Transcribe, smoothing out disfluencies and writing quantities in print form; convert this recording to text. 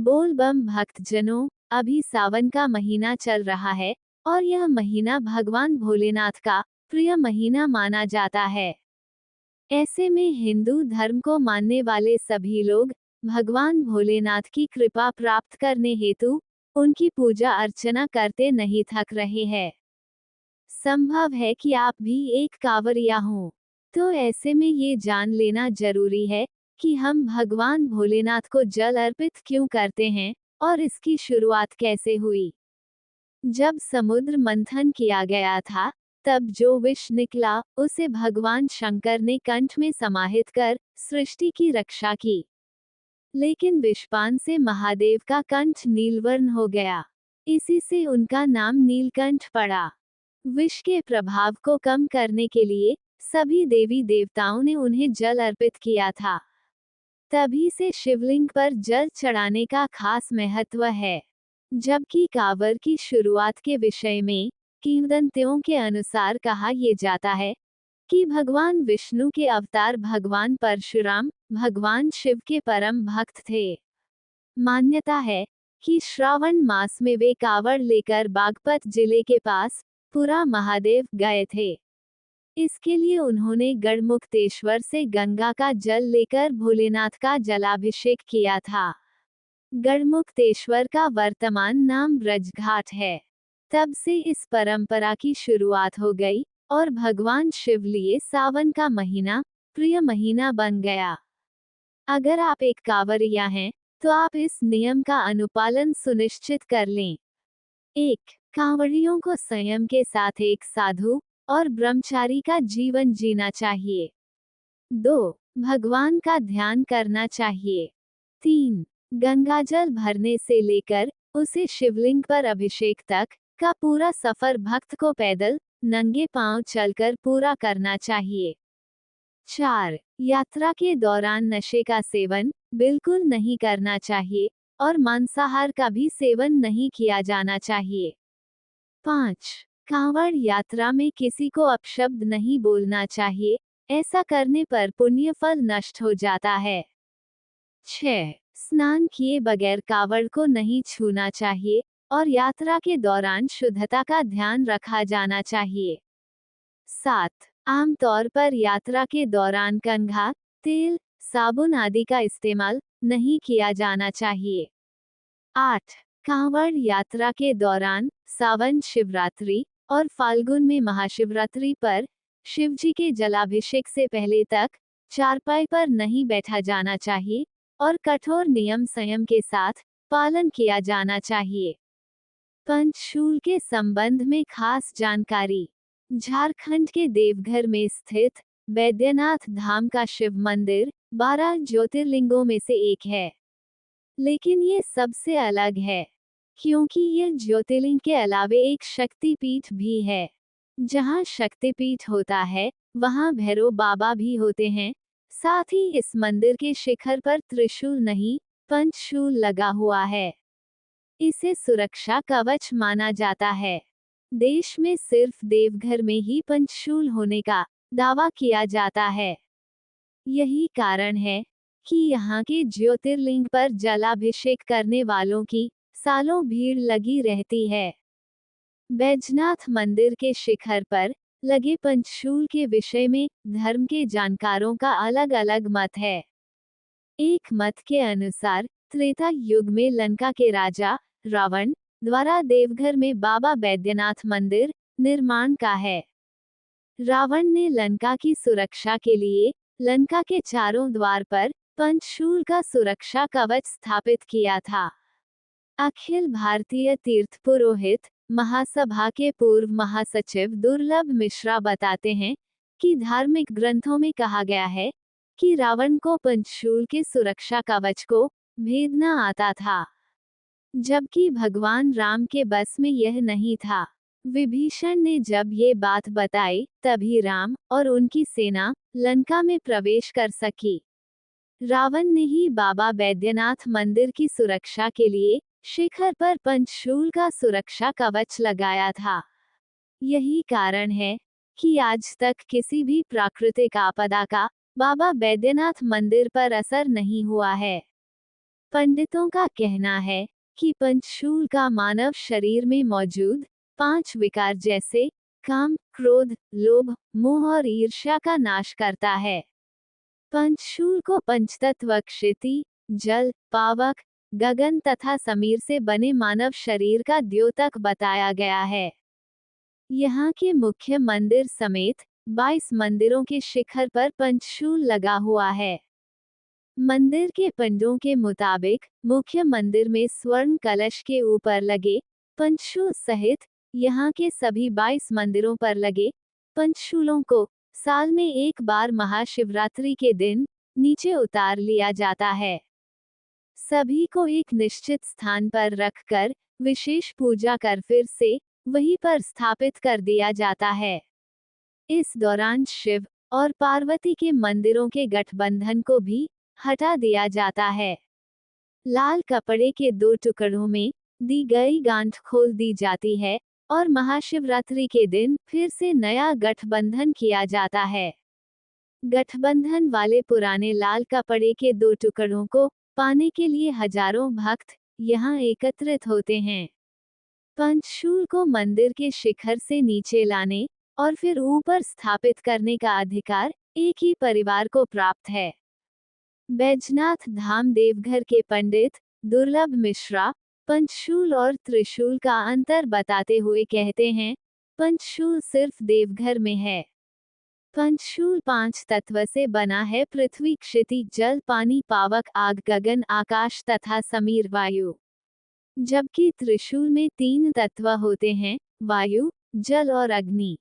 बोल बम भक्तजनों, अभी सावन का महीना चल रहा है और यह महीना भगवान भोलेनाथ का प्रिय महीना माना जाता है। ऐसे में हिंदू धर्म को मानने वाले सभी लोग भगवान भोलेनाथ की कृपा प्राप्त करने हेतु उनकी पूजा अर्चना करते नहीं थक रहे हैं। संभव है कि आप भी एक कांवरिया हों, तो ऐसे में ये जान लेना जरूरी है कि हम भगवान भोलेनाथ को जल अर्पित क्यों करते हैं और इसकी शुरुआत कैसे हुई। जब समुद्र मंथन किया गया था, तब जो विष निकला उसे भगवान शंकर ने कंठ में समाहित कर सृष्टि की रक्षा की। लेकिन विषपान से महादेव का कंठ नीलवर्ण हो गया, इसी से उनका नाम नीलकंठ पड़ा। विष के प्रभाव को कम करने के लिए सभी देवी देवताओं ने उन्हें जल अर्पित किया था। तभी से शिवलिंग पर जल चढ़ाने का खास महत्व है। जबकि कांवर की शुरुआत के विषय में किंवदंतियों के अनुसार कहा यह जाता है कि भगवान विष्णु के अवतार भगवान परशुराम भगवान शिव के परम भक्त थे। मान्यता है कि श्रावण मास में वे कांवड़ लेकर बागपत जिले के पास पुरा महादेव गए थे। इसके लिए उन्होंने गढ़मुक्तेश्वर से गंगा का जल लेकर भोलेनाथ का जलाभिषेक किया था। गढ़मुक्तेश्वर का वर्तमान नाम ब्रजघाट है। तब से इस परंपरा की शुरुआत हो गई और भगवान शिव लिए सावन का महीना प्रिय महीना बन गया। अगर आप एक कांवरिया हैं, तो आप इस नियम का अनुपालन सुनिश्चित कर लें। 1. कांवड़ियों को संयम के साथ एक साधु और ब्रह्मचारी का जीवन जीना चाहिए। 2. भगवान का ध्यान करना चाहिए। 3. गंगाजल भरने से लेकर उसे शिवलिंग पर अभिषेक तक का पूरा सफर भक्त को पैदल नंगे पांव चलकर पूरा करना चाहिए। 4. यात्रा के दौरान नशे का सेवन बिल्कुल नहीं करना चाहिए और मांसाहार का भी सेवन नहीं किया जाना चाहिए। 5. कांवड़ यात्रा में किसी को अपशब्द नहीं बोलना चाहिए, ऐसा करने पर पुण्य फल नष्ट हो जाता है। 6. स्नान किए बगैर कांवड़ को नहीं छूना चाहिए और यात्रा के दौरान शुद्धता का ध्यान रखा जाना चाहिए। 7. आमतौर पर यात्रा के दौरान कंघा, तेल, साबुन आदि का इस्तेमाल नहीं किया जाना चाहिए। 8. कांवड़ यात्रा के दौरान सावन शिवरात्रि और फाल्गुन में महाशिवरात्रि पर शिवजी के जलाभिषेक से पहले तक चारपाई पर नहीं बैठा जाना चाहिए और कठोर नियम संयम के साथ पालन किया जाना चाहिए। पंचशूल के संबंध में खास जानकारी। झारखंड के देवघर में स्थित बैद्यनाथ धाम का शिव मंदिर 12 ज्योतिर्लिंगों में से एक है। लेकिन ये सबसे अलग है, क्योंकि यह ज्योतिर्लिंग के अलावे एक शक्तिपीठ भी है। जहाँ शक्तिपीठ होता है, वहाँ भैरव बाबा भी होते हैं। साथ ही इस मंदिर के शिखर पर त्रिशूल नहीं, पंचशूल लगा हुआ है। इसे सुरक्षा कवच माना जाता है। देश में सिर्फ देवघर में ही पंचशूल होने का दावा किया जाता है। यही कारण है कि यहाँ के ज्योतिर्लिंग पर जलाभिषेक करने वालों की सालों भीड़ लगी रहती है। बैजनाथ मंदिर के शिखर पर लगे पंचशूल के विषय में धर्म के जानकारों का अलग अलग मत है। एक मत के अनुसार त्रेता युग में लंका के राजा रावण द्वारा देवघर में बाबा बैद्यनाथ मंदिर निर्माण का है। रावण ने लंका की सुरक्षा के लिए लंका के चारों द्वार पर पंचशूल का सुरक्षा कवच स्थापित किया था। अखिल भारतीय तीर्थ पुरोहित महासभा के पूर्व महासचिव दुर्लभ मिश्रा बताते हैं कि धार्मिक ग्रंथों में कहा गया है कि रावण को पंचशूल के सुरक्षा कवच को भेदना आता था, जबकि भगवान राम के बस में यह नहीं था। विभीषण ने जब ये बात बताई, तभी राम और उनकी सेना लंका में प्रवेश कर सकी। रावण ने ही बाबा बैद्यनाथ मंदिर की सुरक्षा के लिए शिखर पर पंचशूल का सुरक्षा कवच लगाया था। यही कारण है कि आज तक किसी भी प्राकृतिक आपदा का बाबा बैद्यनाथ मंदिर पर असर नहीं हुआ है। पंडितों का कहना है कि पंचशूल का मानव शरीर में मौजूद 5 विकार जैसे काम, क्रोध, लोभ, मोह और ईर्ष्या का नाश करता है। पंचशूल को पंचतत्व क्षिति, जल, पावक, गगन तथा समीर से बने मानव शरीर का द्योतक बताया गया है। यहाँ के मुख्य मंदिर समेत 22 मंदिरों के शिखर पर पंचशूल लगा हुआ है। मंदिर के पंडों के मुताबिक मुख्य मंदिर में स्वर्ण कलश के ऊपर लगे पंचशूल सहित यहाँ के सभी 22 मंदिरों पर लगे पंचशूलों को साल में एक बार महाशिवरात्रि के दिन नीचे उतार लिया जाता है। सभी को एक निश्चित स्थान पर रखकर विशेष पूजा कर फिर से वहीं पर स्थापित कर दिया जाता है। इस दौरान शिव और पार्वती के मंदिरों के गठबंधन को भी हटा दिया जाता है। लाल कपड़े के 2 टुकड़ों में दी गई गांठ खोल दी जाती है और महाशिवरात्रि के दिन फिर से नया गठबंधन किया जाता है। गठबंधन वाले पुराने लाल कपड़े के 2 टुकड़ों को पाने के लिए हजारों भक्त यहाँ एकत्रित होते हैं। पंचशूल को मंदिर के शिखर से नीचे लाने और फिर ऊपर स्थापित करने का अधिकार एक ही परिवार को प्राप्त है। बैजनाथ धाम देवघर के पंडित दुर्लभ मिश्रा पंचशूल और त्रिशूल का अंतर बताते हुए कहते हैं, पंचशूल सिर्फ देवघर में है। पंचशूल 5 तत्व से बना है, पृथ्वी, क्षिति, जल, पानी, पावक, आग, गगन, आकाश तथा समीर, वायु। जबकि त्रिशूल में 3 तत्व होते हैं, वायु, जल और अग्नि।